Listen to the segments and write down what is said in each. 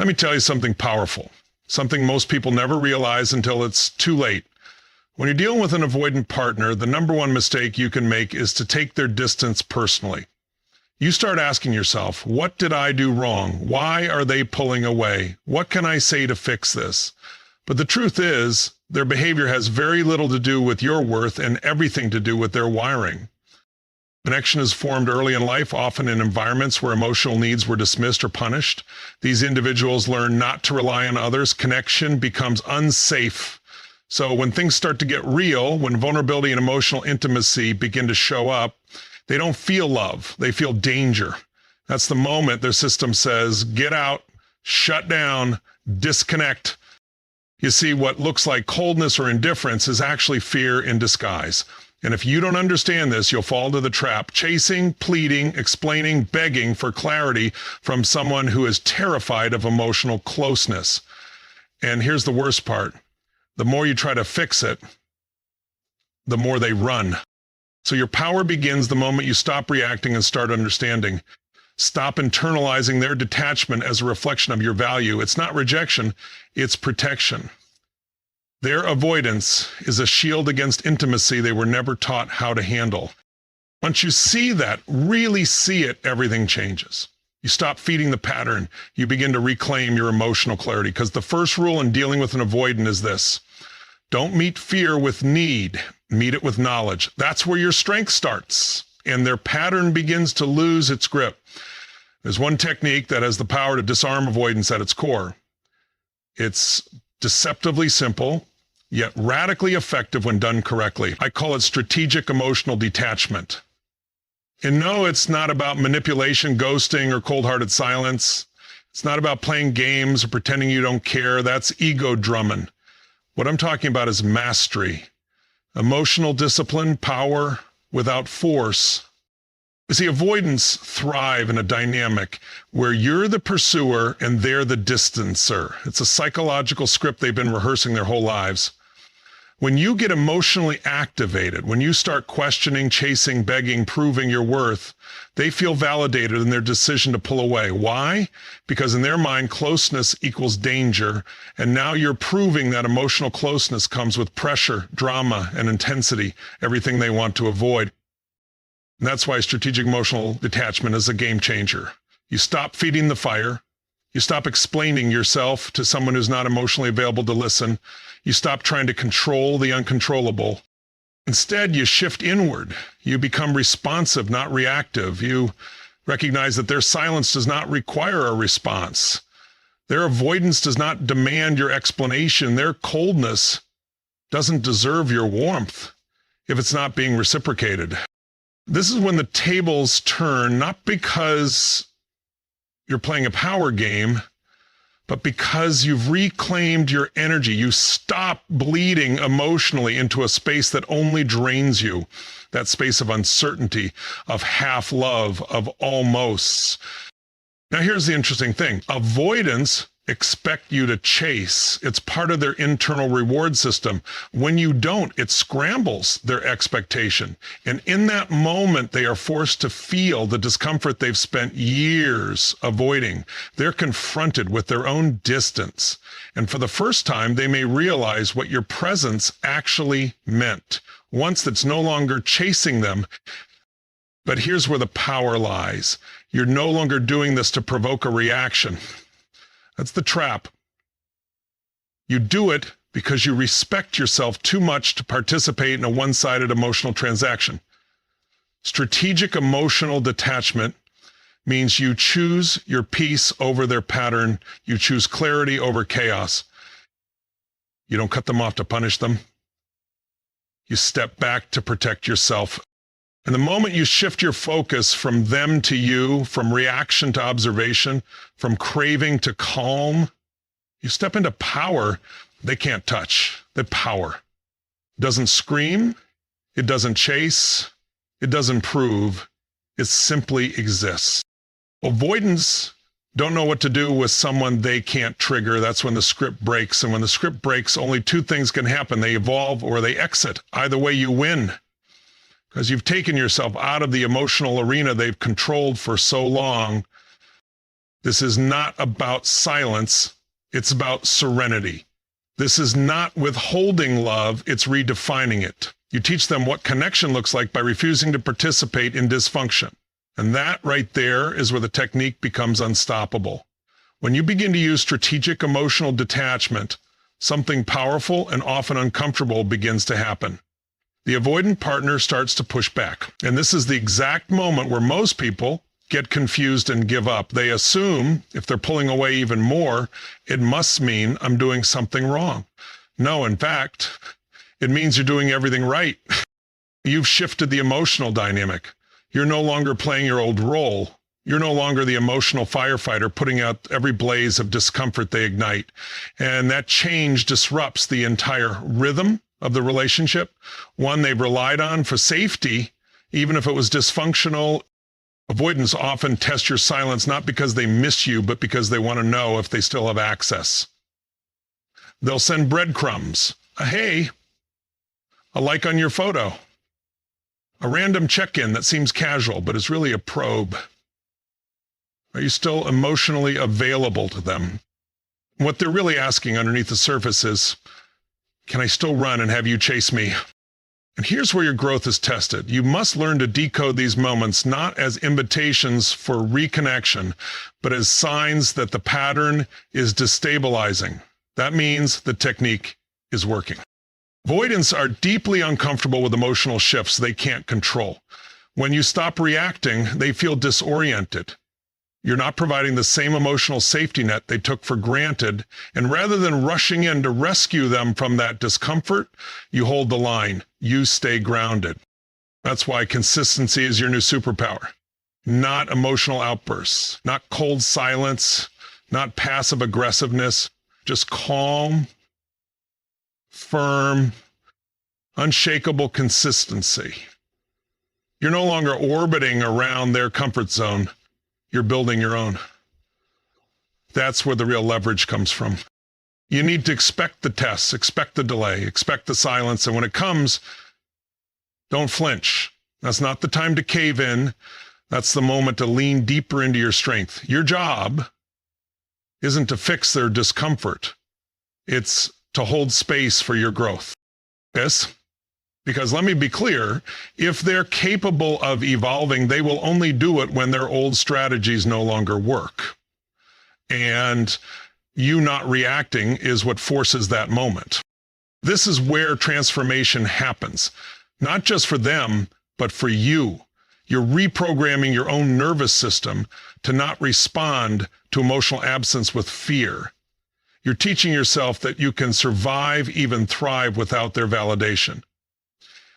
Let me tell you something powerful, something most people never realize until it's too late. When you're dealing with an avoidant partner, the number one mistake you can make is to take their distance personally. You start asking yourself, what did I do wrong? Why are they pulling away? What can I say to fix this? But the truth is, their behavior has very little to do with your worth and everything to do with their wiring. Connection is formed early in life, often in environments where emotional needs were dismissed or punished. These individuals learn not to rely on others. Connection becomes unsafe. So when things start to get real, when vulnerability and emotional intimacy begin to show up, they don't feel love, they feel danger. That's the moment their system says, get out, shut down, disconnect. You see, what looks like coldness or indifference is actually fear in disguise. And if you don't understand this, you'll fall into the trap, chasing, pleading, explaining, begging for clarity from someone who is terrified of emotional closeness. And here's the worst part. The more you try to fix it, the more they run. So your power begins the moment you stop reacting and start understanding. Stop internalizing their detachment as a reflection of your value. It's not rejection, it's protection. Their avoidance is a shield against intimacy they were never taught how to handle. Once you see that, really see it, everything changes. You stop feeding the pattern. You begin to reclaim your emotional clarity, because the first rule in dealing with an avoidant is this. Don't meet fear with need, meet it with knowledge. That's where your strength starts, and their pattern begins to lose its grip. There's one technique that has the power to disarm avoidance at its core. It's deceptively simple, yet radically effective when done correctly. I call it strategic emotional detachment. And no, it's not about manipulation, ghosting, or cold-hearted silence. It's not about playing games or pretending you don't care. That's ego drumming. What I'm talking about is mastery, emotional discipline, power without force. You see, avoidants thrive in a dynamic where you're the pursuer and they're the distancer. It's a psychological script they've been rehearsing their whole lives. When you get emotionally activated, when you start questioning, chasing, begging, proving your worth, they feel validated in their decision to pull away. Why? Because in their mind, closeness equals danger, and now you're proving that emotional closeness comes with pressure, drama, and intensity, everything they want to avoid. And that's why strategic emotional detachment is a game changer. You stop feeding the fire. You stop explaining yourself to someone who's not emotionally available to listen. You stop trying to control the uncontrollable. Instead, you shift inward. You become responsive, not reactive. You recognize that their silence does not require a response. Their avoidance does not demand your explanation. Their coldness doesn't deserve your warmth if it's not being reciprocated. This is when the tables turn, not because you're playing a power game, but because you've reclaimed your energy. You stop bleeding emotionally into a space that only drains you, that space of uncertainty, of half love, of almosts. Now here's the interesting thing. Avoidants expect you to chase. It's part of their internal reward system. When you don't, it scrambles their expectation. And in that moment, they are forced to feel the discomfort they've spent years avoiding. They're confronted with their own distance. And for the first time, they may realize what your presence actually meant. Once that's no longer chasing them. But here's where the power lies. You're no longer doing this to provoke a reaction. That's the trap. You do it because you respect yourself too much to participate in a one-sided emotional transaction. Strategic emotional detachment means you choose your peace over their pattern. You choose clarity over chaos. You don't cut them off to punish them. You step back to protect yourself. And the moment you shift your focus from them to you, from reaction to observation, from craving to calm, you step into power they can't touch. The power. It doesn't scream. It doesn't chase. It doesn't prove. It simply exists. Avoidants don't know what to do with someone they can't trigger. That's when the script breaks. And when the script breaks, only two things can happen. They evolve or they exit. Either way, you win. Because you've taken yourself out of the emotional arena they've controlled for so long. This is not about silence. It's about serenity. This is not withholding love. It's redefining it. You teach them what connection looks like by refusing to participate in dysfunction. And that right there is where the technique becomes unstoppable. When you begin to use strategic emotional detachment, something powerful and often uncomfortable begins to happen. The avoidant partner starts to push back. And this is the exact moment where most people get confused and give up. They assume if they're pulling away even more, it must mean I'm doing something wrong. No, in fact, it means you're doing everything right. You've shifted the emotional dynamic. You're no longer playing your old role. You're no longer the emotional firefighter putting out every blaze of discomfort they ignite. And that change disrupts the entire rhythm of the relationship, one they've relied on for safety, even if it was dysfunctional. Avoidants often test your silence not because they miss you, but because they want to know if they still have access. They'll send breadcrumbs, a hey, a like on your photo, a random check-in that seems casual, but is really a probe. Are you still emotionally available to them? What they're really asking underneath the surface is, can I still run and have you chase me? And here's where your growth is tested. You must learn to decode these moments not as invitations for reconnection, but as signs that the pattern is destabilizing. That means the technique is working. Avoidants are deeply uncomfortable with emotional shifts they can't control. When you stop reacting, they feel disoriented. You're not providing the same emotional safety net they took for granted, and rather than rushing in to rescue them from that discomfort, you hold the line. You stay grounded. That's why consistency is your new superpower. Not emotional outbursts, not cold silence, not passive aggressiveness, just calm, firm, unshakable consistency. You're no longer orbiting around their comfort zone. You're building your own. That's where the real leverage comes from. You need to expect the tests, expect the delay, expect the silence, and when it comes, don't flinch. That's not the time to cave in. That's the moment to lean deeper into your strength. Your job isn't to fix their discomfort. It's to hold space for your growth. Yes? Because let me be clear, if they're capable of evolving, they will only do it when their old strategies no longer work. And you not reacting is what forces that moment. This is where transformation happens, not just for them, but for you. You're reprogramming your own nervous system to not respond to emotional absence with fear. You're teaching yourself that you can survive, even thrive without their validation.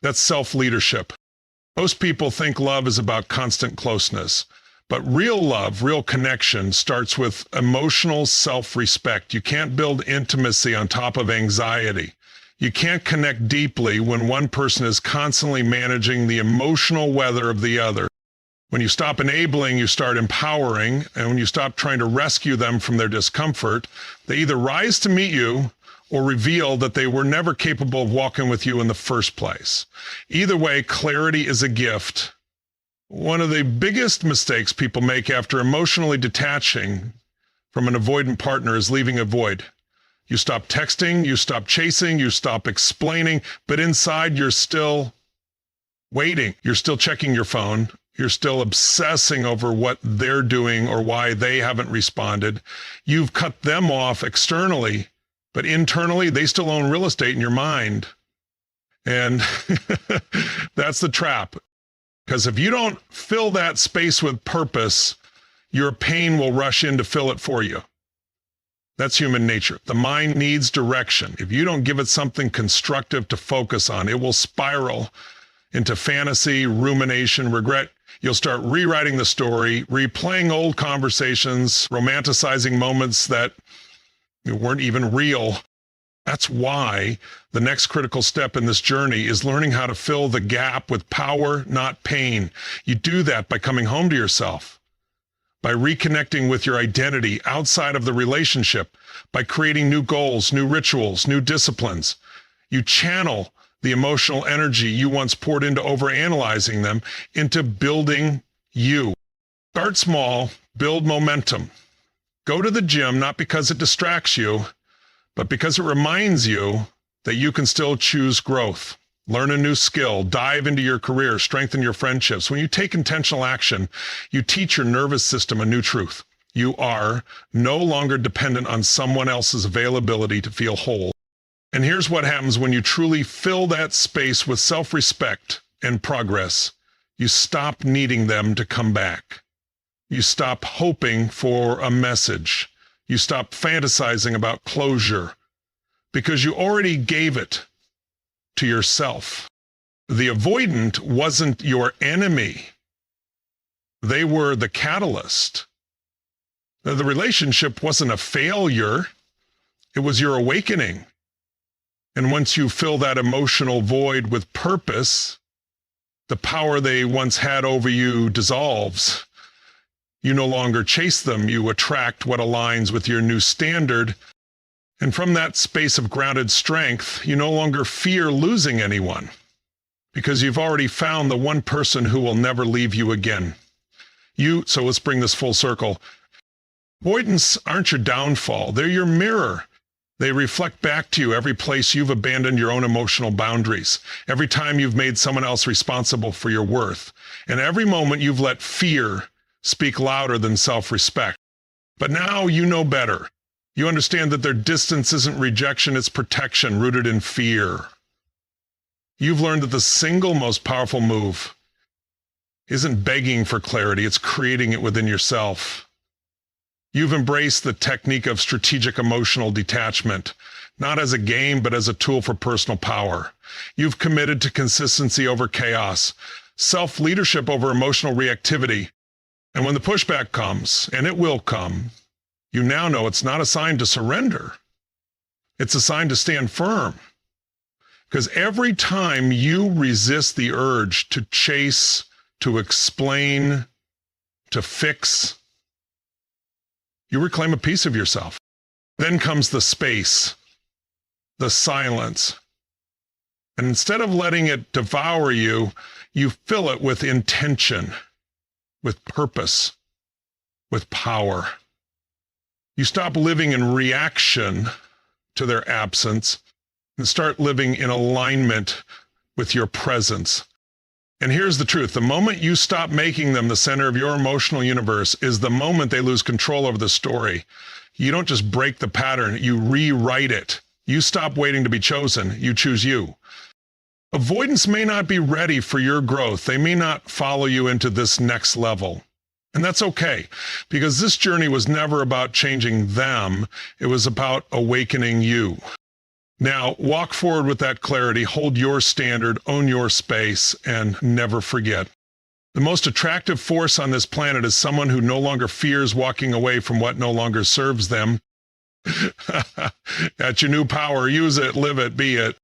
That's self-leadership. Most people think love is about constant closeness, but real love, real connection starts with emotional self-respect. You can't build intimacy on top of anxiety. You can't connect deeply when one person is constantly managing the emotional weather of the other. When you stop enabling, you start empowering, and when you stop trying to rescue them from their discomfort, they either rise to meet you or reveal that they were never capable of walking with you in the first place. Either way, clarity is a gift. One of the biggest mistakes people make after emotionally detaching from an avoidant partner is leaving a void. You stop texting, you stop chasing, you stop explaining, but inside you're still waiting. You're still checking your phone. You're still obsessing over what they're doing or why they haven't responded. You've cut them off externally, but internally they still own real estate in your mind. And that's the trap. Because if you don't fill that space with purpose, your pain will rush in to fill it for you. That's human nature. The mind needs direction. If you don't give it something constructive to focus on, it will spiral into fantasy, rumination, regret. You'll start rewriting the story, replaying old conversations, romanticizing moments that weren't even real. That's why the next critical step in this journey is learning how to fill the gap with power, not pain. You do that by coming home to yourself, by reconnecting with your identity outside of the relationship, by creating new goals, new rituals, new disciplines. You channel the emotional energy you once poured into overanalyzing them into building you. Start small, build momentum. Go to the gym not because it distracts you, but because it reminds you that you can still choose growth. Learn a new skill, dive into your career, strengthen your friendships. When you take intentional action, you teach your nervous system a new truth. You are no longer dependent on someone else's availability to feel whole. And here's what happens when you truly fill that space with self-respect and progress. You stop needing them to come back. You stop hoping for a message. You stop fantasizing about closure because you already gave it to yourself. The avoidant wasn't your enemy. They were the catalyst. The relationship wasn't a failure. It was your awakening. And once you fill that emotional void with purpose, the power they once had over you dissolves. You no longer chase them. You attract what aligns with your new standard. And from that space of grounded strength, you no longer fear losing anyone because you've already found the one person who will never leave you again. So let's bring this full circle. Avoidants aren't your downfall. They're your mirror. They reflect back to you every place you've abandoned your own emotional boundaries, every time you've made someone else responsible for your worth, and every moment you've let fear speak louder than self-respect. But now you know better. You understand that their distance isn't rejection, it's protection rooted in fear. You've learned that the single most powerful move isn't begging for clarity, it's creating it within yourself. You've embraced the technique of strategic emotional detachment, not as a game, but as a tool for personal power. You've committed to consistency over chaos, self-leadership over emotional reactivity. And when the pushback comes, and it will come, you now know it's not a sign to surrender. It's a sign to stand firm. Because every time you resist the urge to chase, to explain, to fix, you reclaim a piece of yourself. Then comes the space, the silence. And instead of letting it devour you, you fill it with intention, with purpose, with power. You stop living in reaction to their absence and start living in alignment with your presence. And here's the truth. The moment you stop making them the center of your emotional universe is the moment they lose control over the story. You don't just break the pattern, you rewrite it. You stop waiting to be chosen, you choose you. Avoidants may not be ready for your growth. They may not follow you into this next level. And that's okay, because this journey was never about changing them. It was about awakening you. Now, walk forward with that clarity, hold your standard, own your space, and never forget. The most attractive force on this planet is someone who no longer fears walking away from what no longer serves them. That's your new power. Use it, live it, be it.